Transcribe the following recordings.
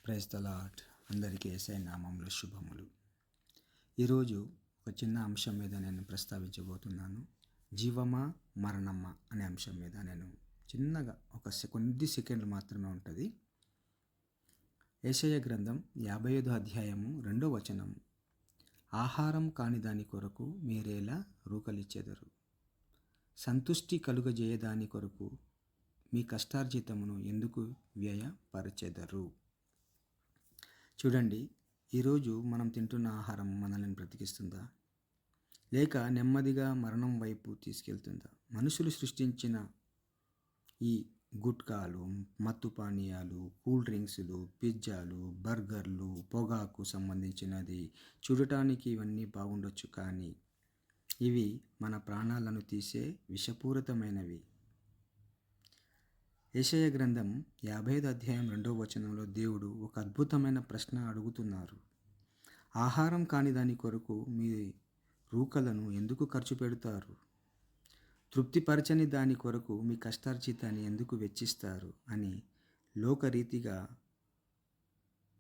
Praise the lord. అందరికీ యేసయ్య నామములో శుభములు. ఈరోజు ఒక చిన్న అంశం మీద నేను ప్రస్తావించబోతున్నాను. జీవమా మరణమా అనే అంశం మీద నేను చిన్నగా కొద్ది సెకండ్లు మాత్రమే ఉంటుంది. యేషయ గ్రంథం 55వ అధ్యాయము 2వ వచనం. ఆహారం కాని దాని కొరకు మీరేలా రూకలిచ్చెదరు, సంతుష్టి కలుగజేయదాని కొరకు మీ కష్టార్జితమును ఎందుకు వ్యయపరచెదరు. చూడండి, ఈరోజు మనం తింటున్న ఆహారం మనల్ని బ్రతికిస్తుందా, లేక నెమ్మదిగా మరణం వైపు తీసుకెళ్తుందా? మనుషులు సృష్టించిన ఈ గుట్కాలు, మత్తు పానీయాలు, కూల్ డ్రింక్స్లు, పిజ్జాలు, బర్గర్లు, పొగాకు సంబంధించినది చూడటానికి ఇవన్నీ బాగుండొచ్చు, కానీ ఇవి మన ప్రాణాలను తీసే విషపూరితమైనవి. యేషయ గ్రంథం 55వ అధ్యాయం 2వ వచనంలో దేవుడు ఒక అద్భుతమైన ప్రశ్న అడుగుతున్నారు. ఆహారం కాని దాని కొరకు మీ రూకలను ఎందుకు ఖర్చు పెడతారు? తృప్తిపరచని దాని కొరకు మీ కష్టార్జితాన్ని ఎందుకు వెచ్చిస్తారు అని లోకరీతిగా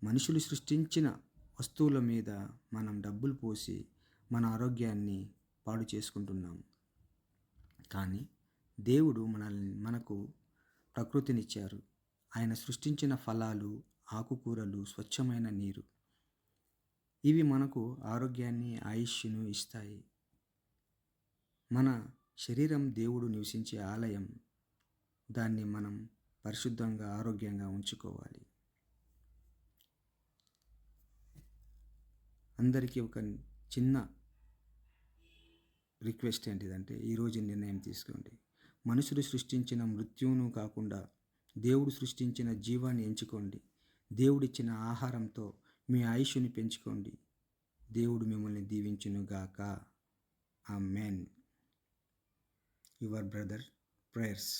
మనుషులు సృష్టించిన వస్తువుల మీద మనం డబ్బులు పోసి మన ఆరోగ్యాన్ని పాడు చేసుకుంటున్నాం. కానీ దేవుడు మనకు ప్రకృతినిచ్చారు. ఆయన సృష్టించిన ఫలాలు, ఆకుకూరలు, స్వచ్ఛమైన నీరు, ఇవి మనకు ఆరోగ్యాన్ని, ఆయుష్ను ఇస్తాయి. మన శరీరం దేవుడు నివసించే ఆలయం. దాన్ని మనం పరిశుద్ధంగా, ఆరోగ్యంగా ఉంచుకోవాలి. అందరికీ ఒక చిన్న రిక్వెస్ట్ ఏంటిదంటే, ఈరోజు నిర్ణయం తీసుకోండి. మనుషులు సృష్టించిన మృత్యువును కాకుండా దేవుడు సృష్టించిన జీవాన్ని ఎంచుకోండి. దేవుడిచ్చిన ఆహారంతో మీ ఆయుష్ని పెంచుకోండి. దేవుడు మిమ్మల్ని దీవించునుగాక. ఆమేన్. Your brother prayers.